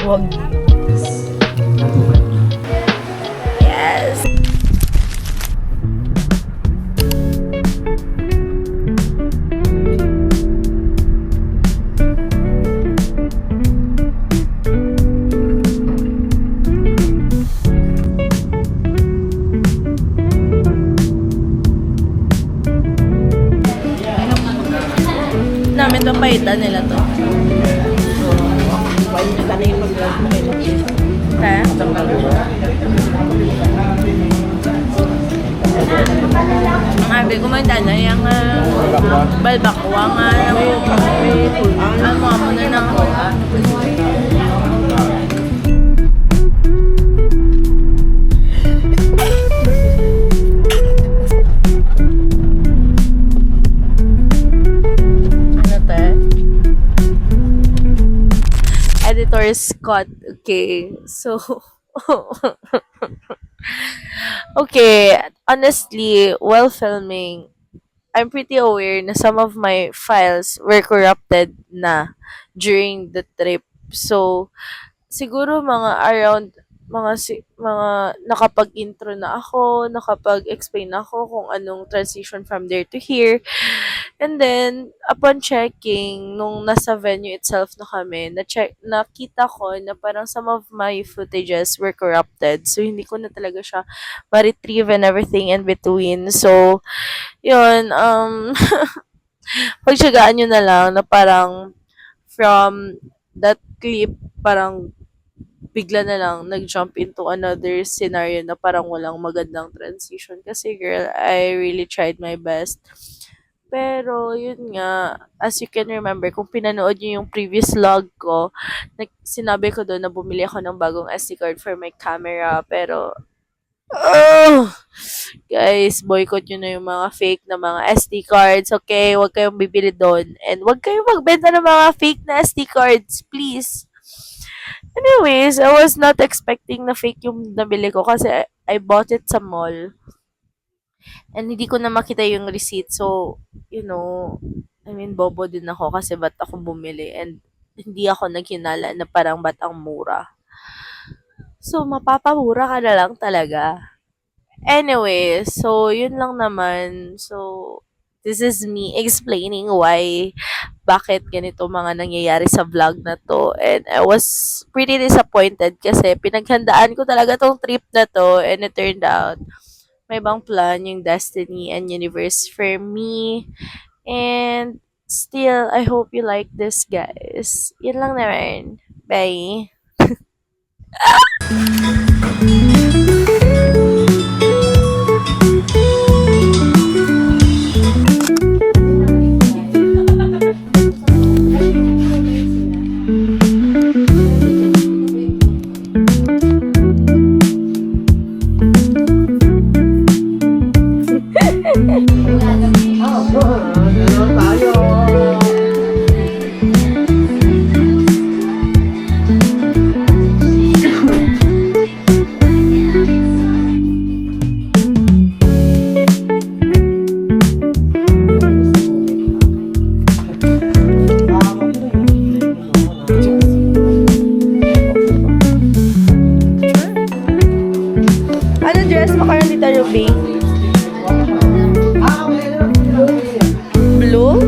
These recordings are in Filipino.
Wag. Yes. Namin itong paitan nila to. Ha? Ang abi ko man na yung balbakwa nga ang mga muna ng Editor Scott. Okay, so okay, honestly, while filming, I'm pretty aware na some of my files were corrupted na during the trip. So, siguro mga around mga nakapag-intro na ako, nakapag-explain ako kung anong transition from there to here. And then, upon checking, nung nasa venue itself na kami, nakita ko na parang some of my footages were corrupted. So, hindi ko na talaga siya ma-retrieve and everything in between. So, yun, pagtsagaan nyo na lang na parang from that clip, parang bigla na lang nag-jump into another scenario na parang walang magandang transition. Kasi girl, I really tried my best. Pero, yun nga, as you can remember, kung pinanood nyo yung previous vlog ko, sinabi ko doon na bumili ako ng bagong SD card for my camera. Pero, guys, boycott nyo na yung mga fake na mga SD cards, okay? Huwag kayong bibili doon. And huwag kayong magbenta ng mga fake na SD cards, please. Anyways, I was not expecting na fake yung nabili ko kasi I bought it sa mall. And hindi ko na makita yung receipt. So, you know, I mean, bobo din ako kasi ba't ako bumili. And hindi ako naghinala na parang ba't ang mura. So, mapapamura ka na lang talaga. Anyway, so, yun lang naman. So, this is me explaining why, bakit ganito mga nangyayari sa vlog na to. And I was pretty disappointed kasi pinaghandaan ko talaga tong trip na to and it turned out may ibang plan yung destiny and universe for me. And still, I hope you like this, guys. Yun lang naman. Bye! Blue?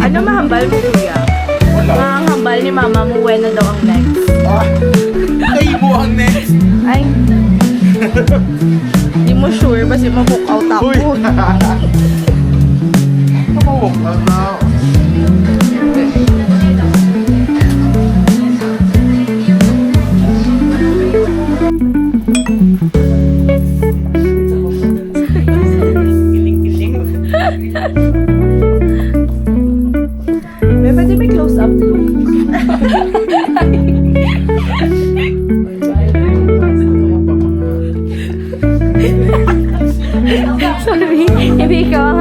Ano mahambal mo, kuya? Mga hambal ni mama mo, when na daw ang next? Ay mo ang next! Ay. Di mo sure, basta ma-book out ako. Uy! Kamawak lang na. May pwede may close up.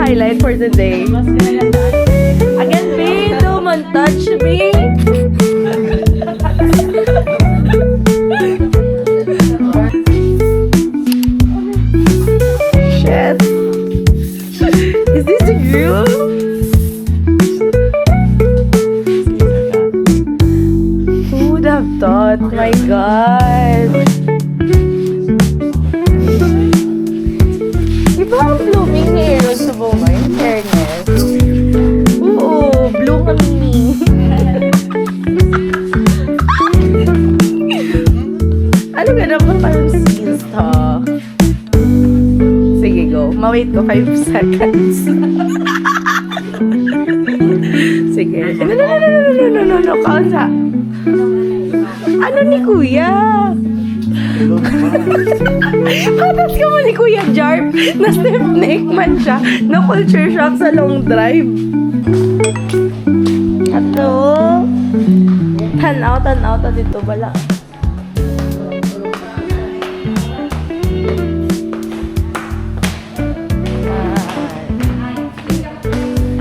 highlight for the day. Again, babe, don't man touch me. Shit. Is this a girl? Who would have thought? My God. Iba ang blooming ni Aaron sa buhay, in fairness. Oo, bloom ang meaning. Ano ka na ba parang scenes, ha? Sige, go. Ma-wait ko 5 seconds. Sige. No. Count ha. Ano ni Kuya? Patas ka mo ni Kuya Jarp na stiff neck man siya na culture shock sa long drive. Ato. Tanaw dito bala.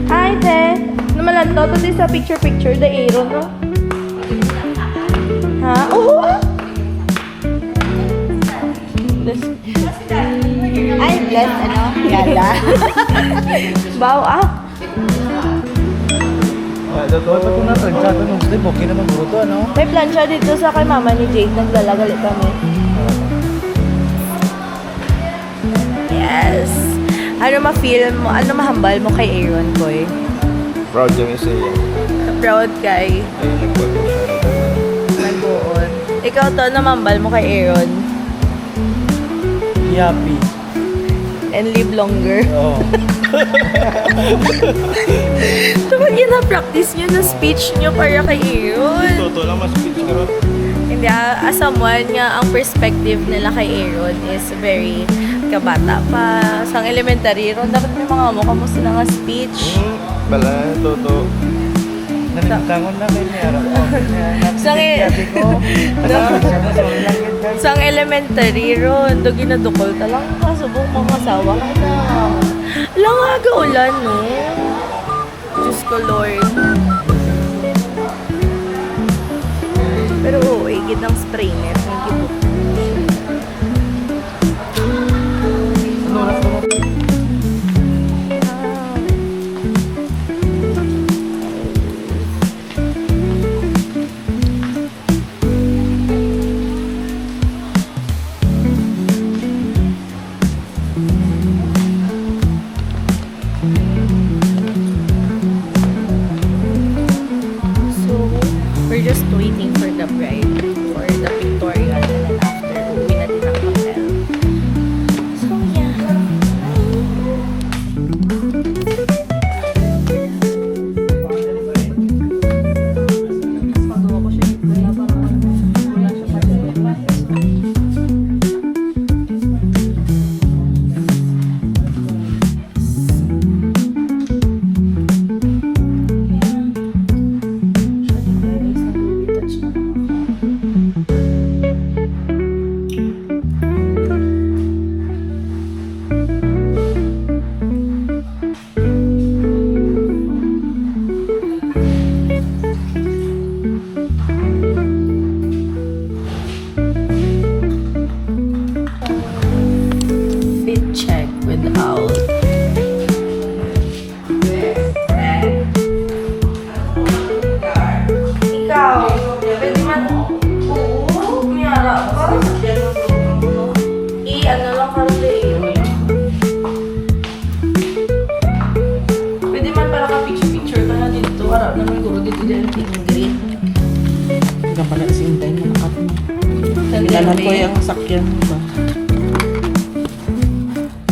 Hi, te. Namalan to. Ito sa picture the Aaron, no? Ha? Oo! Ay, bless, ano? Yala. Baw, Dapat kung nasa nagsato nung slip, okay naman buto, ano? May plancha dito sa kay mama ni Jade. Naglalagalit kami. Yes. Ano ma-feel mo? Ano mahambal mo kay Aaron, boy? Proud kami sa iyo. Proud kay Ay, nagbago siya. Nagbuon. Ikaw to, namambal mo kay Aaron. Yappy. And live longer. Oo. Ito ba gina-practice nyo na speech nyo para kay Aaron? Totoo lang, mas pitch ka ron. Hindi, as someone nga, ang perspective nila kay Aaron is very kabata pa. Sang elementary ron, dapat may mga mukha mo sila nga speech. Bala, totoo. Nanitangon na kayo niya. Sang elementary ron, do ginadukol talang kasubong mga asawa ka na. Alam nga gaulan, no? Diyos ko, Lord. Pero oo, igid ang spray net. Thank you po. We're just waiting for the bride for the pictorial and then after uwi na din ang hotel. So yeah. Fit check without ikaw, pwede man oo, kumiyara ka ano lang karoon pwede man para ka picture ka na dito harap na may guro dito dyan tingin Ikaw pala si Intay na nakat mo. green Kailangan ko yung sakyan mo ba?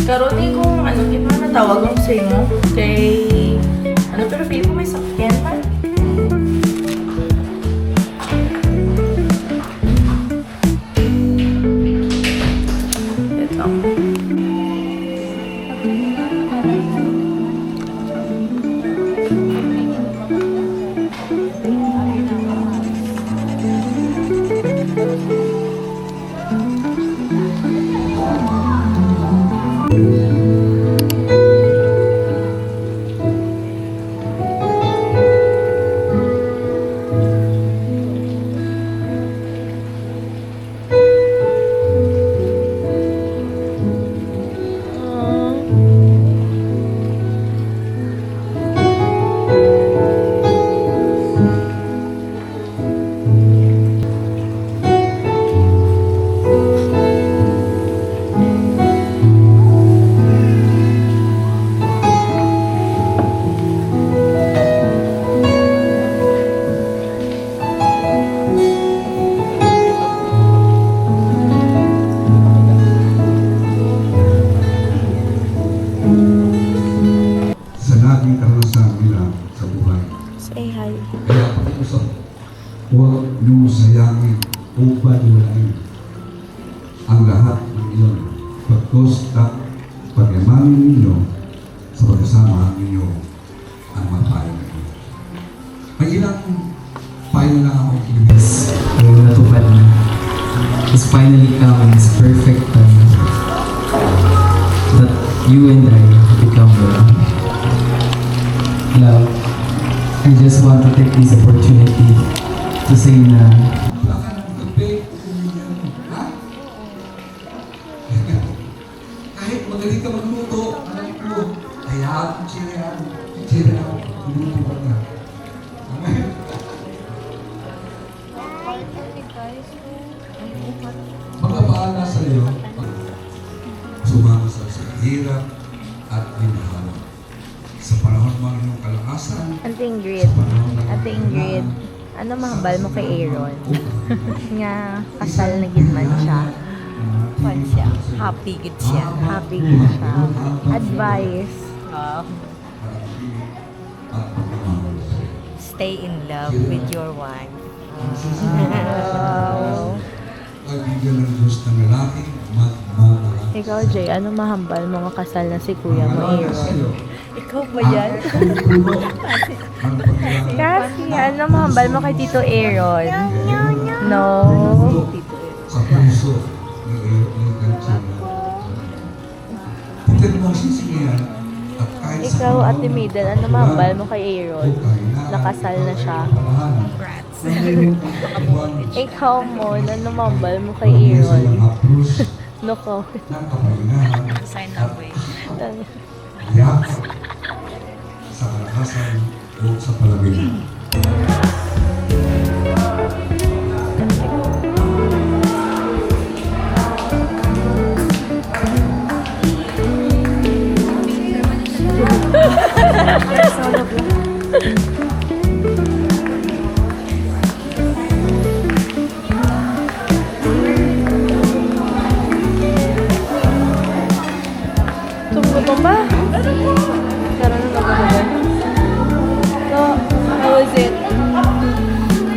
karoon kung ano gimana tawag mo sa inyo kay ano pero feel ko may sakyan pa ito huwag niyo sayangin o paniwalain ang lahat ng iyon pagkos ng pagyamanin ninyo sa pagkasama ninyo ang mga payo na ito. May ilang payo na lang akong inibig. Ngayon natupad na. It's finally come in its perfect time that you and I become one. Love, I just want to take this opportunity to say na Wala ka ng gabi, ha? Kahit magaling ka magluto, alam ko, hayaan mo siya magluto ka na. Amen? Magpapaala sa iyo, sumama sa hirap at minahawa. Sa panahon ng inyong kalakasan, Ate Ingrid, Ate Ingrid, ano mahambal mo kay Aaron? Nga kasal na gid man siya. Kwan siya. Happy gid siya. Happy gid siya. Advice. Stay in love with your wife. Wow. Kaibigan ng Diyos ng lalaki, magmamahal. Ikaw, Jay, ano mahambal mo nga kasal na si kuya mo, Aaron? Ikaw ba yan? Kasi, ano mahambal mo kay Tito Aaron? No. Sa puso ni Ganchina. Titin mo sisigayan at kahit sa Ikaw, Ate Maiden, ano mahambal mo kay Aaron? Nakasal na siya. Ikaw mo, ano mahambal mo kay Aaron? No comment. Sign up eh. Yak sa kalakasan o sa palagay. Tunggu ba? Karoon na ba? So, how was it?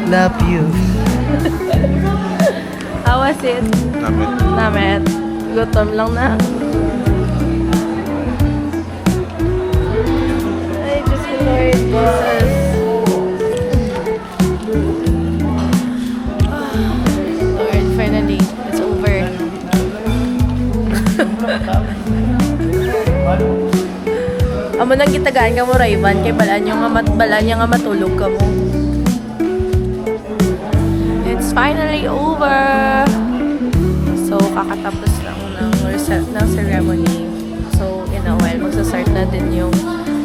Love you. How was it? Namit. Gutom lang na. Ay, Diyos ko, Lord Jesus. Lord, finally, it's over. Amo nang gitagaan ka mo, Rayvan, kay balaan niya nga matulog ka mo. It's finally over. So, kakatapos lang ng ceremony. So, in a while, magsasart na din yung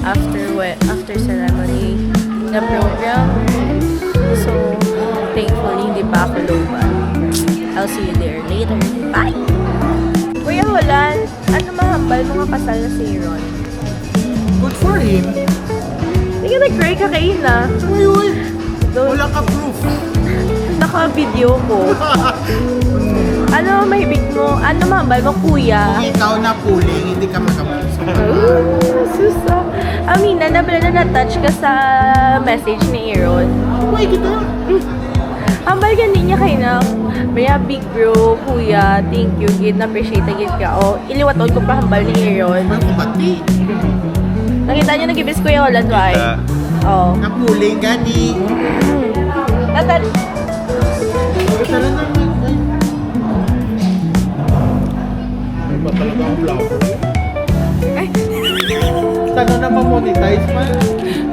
after ceremony na program. So, thankfully, hindi pa ako loban. I'll see you there later. Bye! Kuya Holland, ano mahambal mga kasal na si Aaron? Good for him. Hindi ka nag-cry ka kain na. Uy! Wala ka proof. Naka-video ko. Ano mahibig mo? Ano mahambal mo, kuya? Kung ikaw na puling, hindi ka makamuso. Susa. Amina, nabala na na-touch ka sa message ni Aaron. Uy, kita. Hambal ka niya kayo na. Maya, big bro, kuya, thank you, gid, na-appreciate agad ka. O, iliwaton ko pa hambal ni Aaron. May kumati. Nakita niyo nag-ibis kuya Holland, why? Oo. Napuling gani. Natal. Kasala na naman. May ba talaga ang vlog? Ay, Tanong na ma-monetize pa.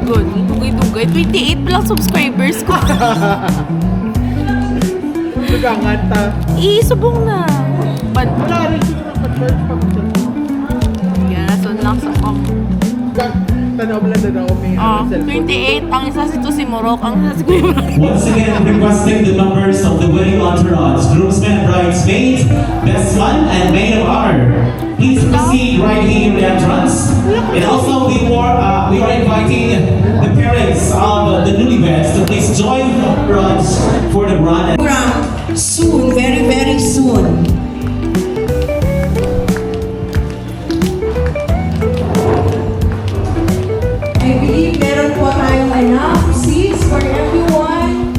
good. Dugay-dugay. 28 pa lang subscribers ko. Nagangan ta. Subong na. But, Wala rin sila nag-search pa. yan, nasun lang sa com. Tanaw lang na ako may Oh, cellphone. 28. Ang isa si Tusimorok. Ang isa si Kuya Mark. Once again, requesting the members of the wedding entourage, groomsmen, bridesmaids, best man, and maid of honor. Please proceed right here in the entrance. And also, we are inviting the parents of the newlyweds to please join us for the bride. Program soon, very, very soon. I believe meron po tayong enough seats for everyone.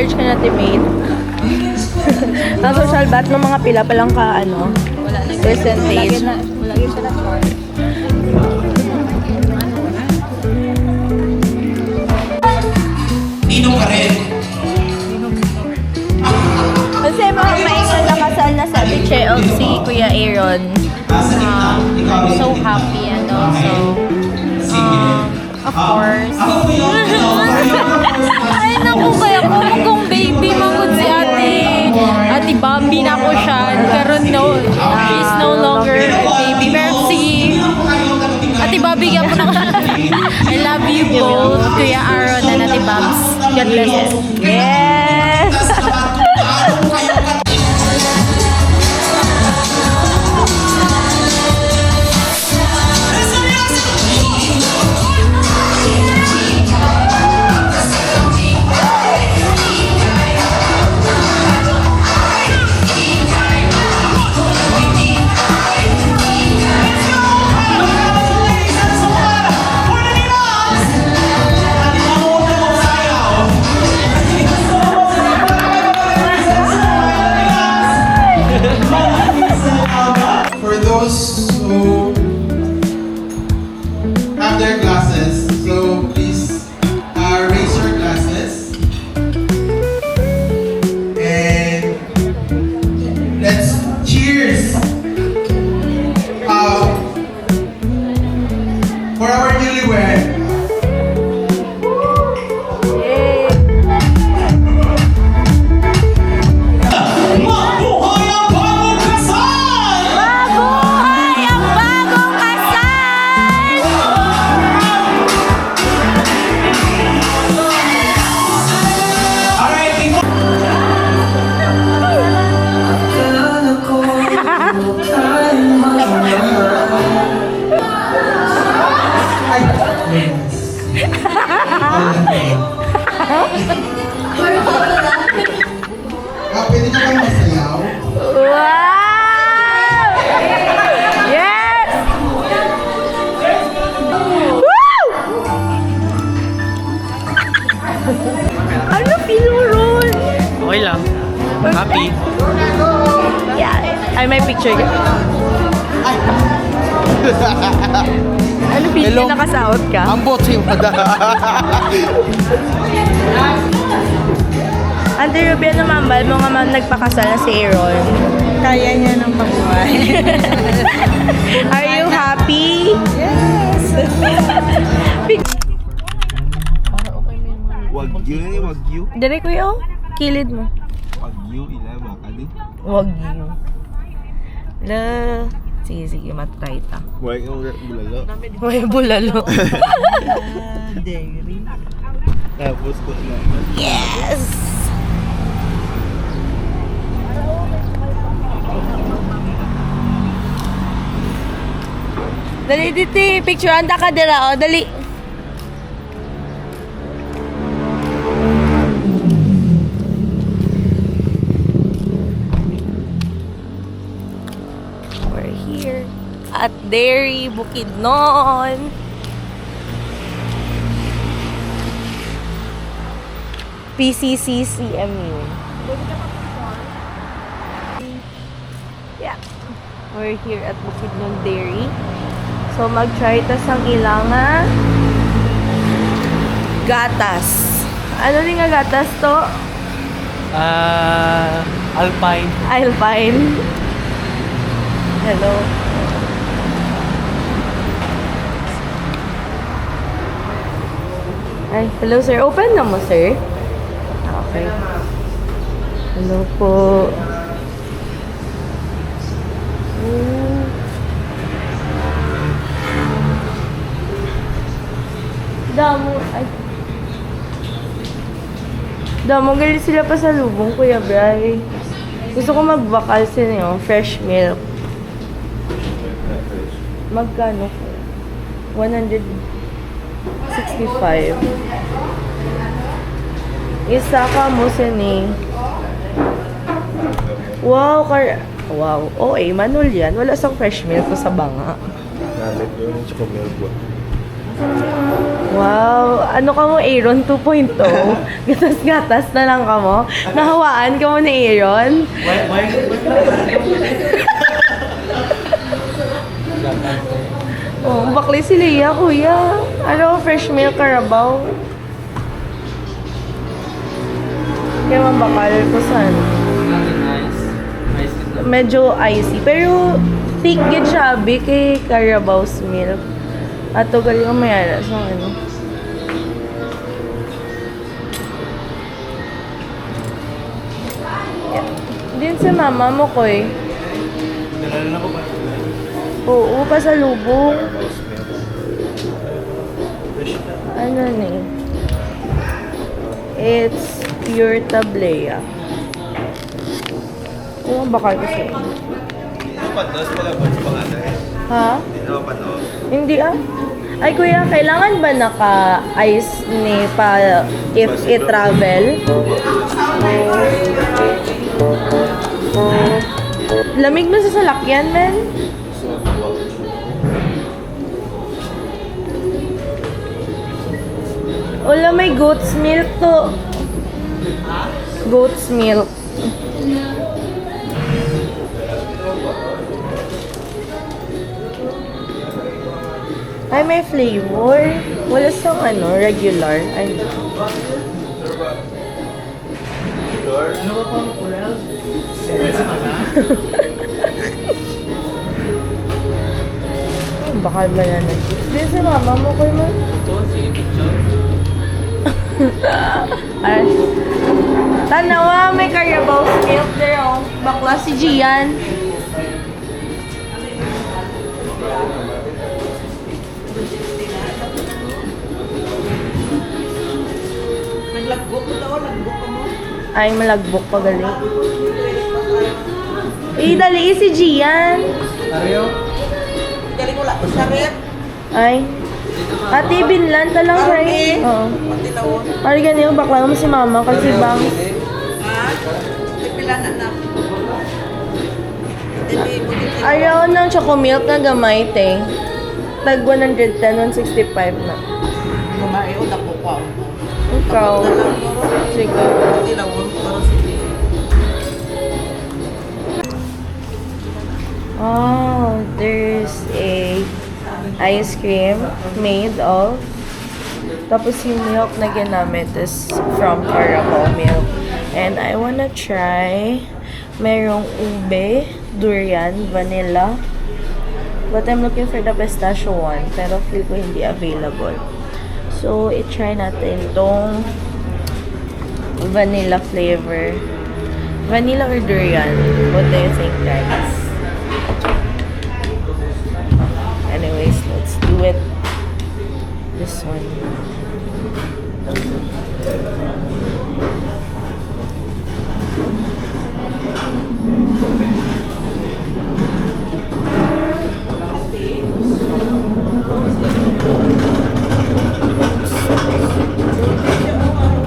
charge ka na, teammate. Ang social bat ng mga pila palang ka, ano? Wala na. Percentage. Wala yun siya na-charge. Ninong ka rin. Kasi mga maingsan na kasal na sa Biche of si Kuya Aaron. Sa gitna. Ikaw rin. So happy and also, of course. Ako po yun. Ay, naku, kaya ko kung baby magod si Ate Bambi na ko siya. Karon no, she's no longer a baby. Pero si Ate Bambi kaya po na ko siya. I love you both, Kuya Aaron and Ate Babs. God bless. Yes! For those who have their glasses, so please raise your glasses and let's cheers for our newlywed. Mabuhay ang bagong kasal! Mabuhay ang bagong kasal! Alright, before... Pwede ka bang masayaw? Wow! Yes! Woo! Ano feel mo ron? Okay lang. Happy. Yeah, ay may picture. Ano feel mo nakasaot ka? Ang bote mo da. Ante Ruby, ano mambal mo nga nagpakasal na si Aaron? Kaya niya ng mabuhay. Are you happy? Yes! Wagyu na ni Wagyu. Dire kuya, kilid mo. Wagyu, ila baka di. Wag you. La. Sige, matry ta. Wag yung bulalo. May bulalo. Dairy. Tapos ko na. Yes! Dali dito, picture anda ka dira, oh, dali. We're here at Dairy Bukidnon. PCCCMU. Yeah. We're here at Bukidnon Dairy. So, mag-try tas ang ilanga gatas. Ano rin nga gatas to? Alpine. Alpine. Hello. Ay, hello sir. Open na mo, sir. Okay. Hello po. Damo. Ay. Damo, galit sila pa sa lubong, Kuya Bray. Gusto ko magbakal sa inyo, fresh milk. Magkano? 165. Isa ka mo sini. Wow, wow. Oh, manol yan. Wala sang fresh milk ko sa banga. Nalit yung chocolate milk. Wow, ano ka mo, Aaron 2.0? Gatas-gatas na lang ka mo. Nahawaan ka mo ni Aaron. Oh, bakli si Leia, kuya. Ano, fresh milk Carabao. Kaya mabakal ko saan. Medyo icy. Pero, thick gid siya, abi, kay Carabao's milk. Ato gali ko mayara sa ano. Yeah. Din sa mama mo ko eh. Nalala ko ba? Oo, pasalubong. Ano ni? It's pure tablea. Ano bakal kasi? Panos pala ba sa pangalan? Ha? Hindi na panos. Hindi ah. Ay kuya, kailangan ba naka-ice ni pa if i-travel? Lamig na sa salakyan, men. Wala, may goat's milk to. Goat's milk. Ay, may flavor. Wala sa ano, regular. Ay, bakal ba na nag-juice? Di sa mama mo ko mo. Ay. Tanawa, may Carabao's milk there, oh. Bakla si Gian. Ay, malagbok pa gali. Dali si Gian. Mario? Ay. Ate, binlan ta lang, right? Oo. Ari ganyan, bakla mo si mama kasi bang. Ayaw ng chocomilk na gamay, te. Tag 110, 165 na. Ikaw. Sige. Oh, there's a ice cream made of. Tapos yung milk na ginamit is from Carabao milk. And I wanna try. Merong ube, durian, vanilla. But I'm looking for the pistachio one. Pero feel ko hindi available. So, i-try natin itong vanilla flavor. Vanilla or durian? What do you think, guys? Anyways, let's do it. This one.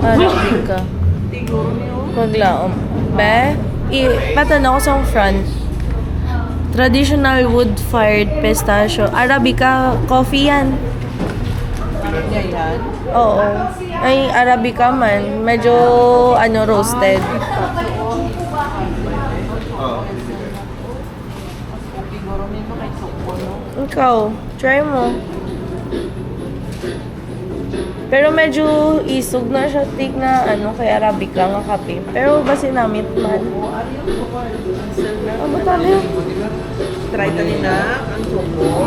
Arabica. Paglaom. Be, patanaw ko sa front. Traditional wood-fired pistachio. Arabica coffee yan. Oo. Ay, Arabica man. Medyo, roasted. Ikaw, try mo. Pero medyo isog na siya, tik na kay Arabica nga kape. Pero basi namit man. Ano tali? Try ka nila ang sumo.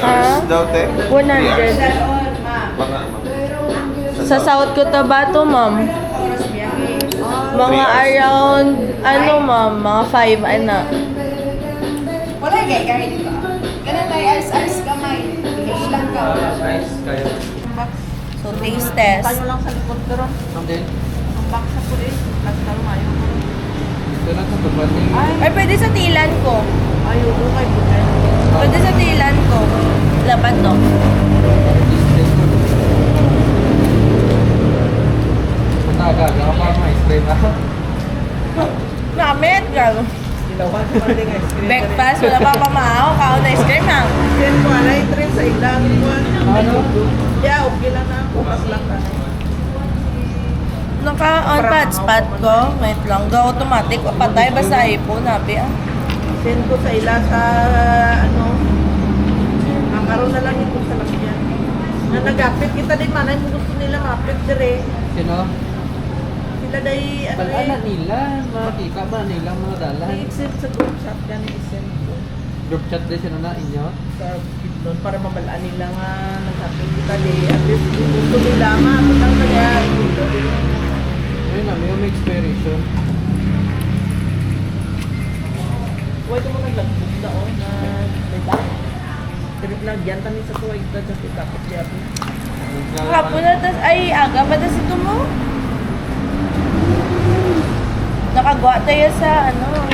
Ha? Daw, te? 100. Sa South Cotabato, ma'am. Mga around, ma'am, mga 5, Wala gay kahit dito. Ganun tayo ice kamay. Ilang ka. So, taste test. Tayo lang sa likod pero ang box sa pulis. Basta lumayo. Ito na sa pagbating. Ay, pwede sa tilan ko. Ayaw ko kay Bukan. Pwede sa tilan ko. dapat to. Mataga, gapa mo ice cream ha? Namit, galo. Ilawan ko man din ice cream. Breakfast, wala pa pamao. Kao na ice cream ha. Then ko ala ice sa ilang one. Ano? Yeah, okay lang na. Bukas lang ka. Naka-on spot ko. Wait lang. Go automatic. Patay basta iPhone. Nabi ah. Send ko sa ila sa ano. Karon na lang ito sa lakyan. Na nagapit kita din man mo gusto nila mapit dire. Sino? Sila day ano Balala nila, makita ba nila mga dalan? i-send sa group chat yan i-send ko Group chat din sino na inyo? sa doon para mabalaan nila nga nagapit kita di at least gusto nila mapit ang kaya Ayun na, may expiration. Huwag mo naglagbog na o na diba? Dirip lang yan tanin sa tuwa ito sa tapos di ako. Hapon na tas ay aga pa tas ito mo. Nakagawa tayo sa ano.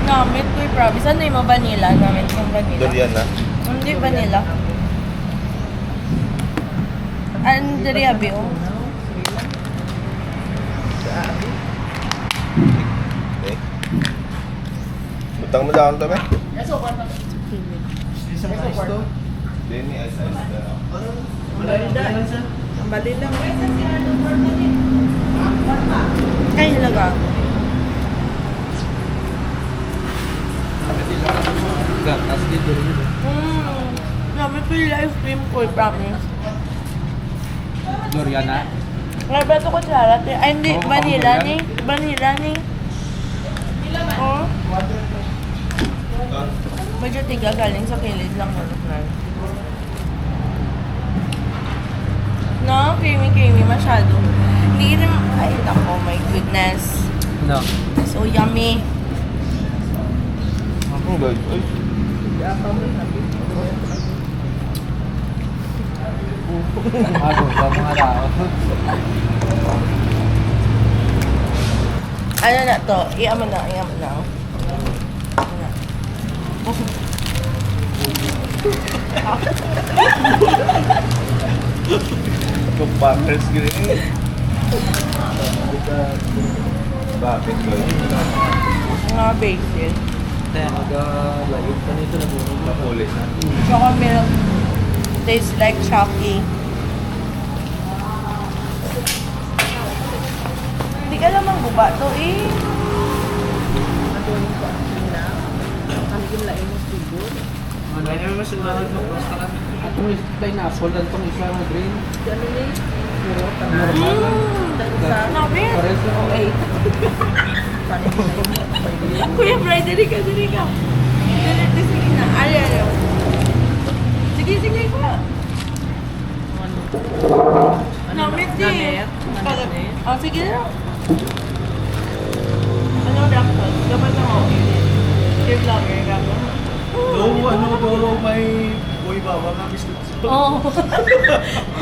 Namit ko promise. Ano yung vanilla? Namit yung vanilla. Durian na. Hindi vanilla. Ano diri abi oh? Butang mo lang ito, be? Denny, ice. Ang bali lang. Ay, halaga. Gatas dito rin. Namit ko yung live stream ko, promise. Durian na? Nga ba ito ko charot eh? Ay, hindi. Vanilla ni. Vanilla ni. Oh. Medyo tiga galing sa kilid lang. No, creamy masyado. Hindi rin, ay, nako, my goodness. No. So yummy. Ako guys, ay. Ako, sa mga tao. Ano na to? Iyaman na. Ano na. Pag-packers gini. Bakit ba? Mga basil. Kaya mag-layog pa nito na bunog na pulis na. Choco milk. Tastes like Chucky. Hindi ka naman guba to eh. Ano yung mas ulangan mo? Itong pineapple lang itong isa na green. Normal lang. Nabi. Pares na ako. Kuya Fry, dali ka. Dali, sige na. Ayaw. Sige ko. Namit din. Oh, sige na. Ano dapat? Dapat na ako. Give vlogger ka mo. May boy baba nga biscuit. Oo.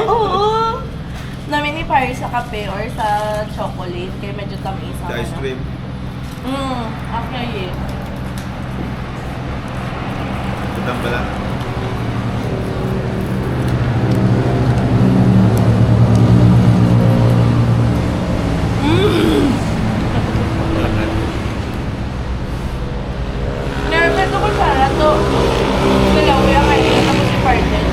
Oo. Namin ni Paris sa kape or sa chocolate. Kaya medyo tamis. The ice cream. Actually. Itang pala. Nervous ako sana to. Dalaw kaya kayo ako si partner.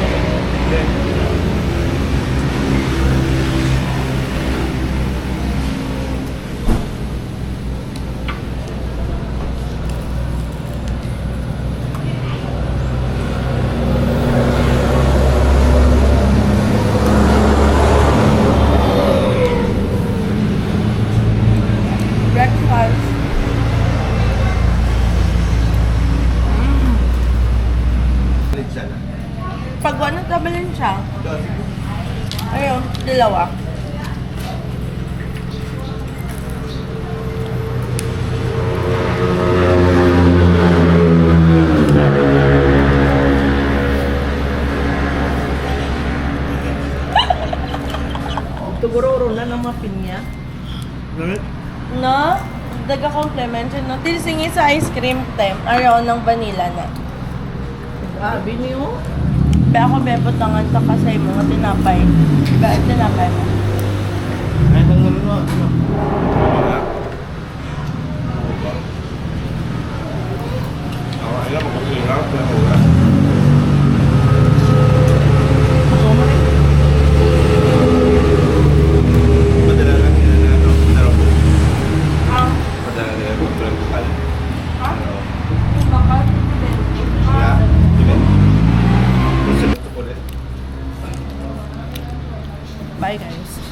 Breakfast. Pag ano, tabalin siya. Ayun, dalawa. Tuguro na ng mga pinya. No? Daga compliment yun, no? Tilisingin sa ice cream time. Araw ng vanilla na. Grabe niyo. Kaya ako bebotangan ka kasi mga tinapay. Bakit tinapay mo? Ay, bang naman mo? Alam mo kasi hirap na wala. Padala lang nila na ano, ano po. Padala nila po ng bukal. Ano? Yeah, sige. Gusto ko ulit. Bye guys.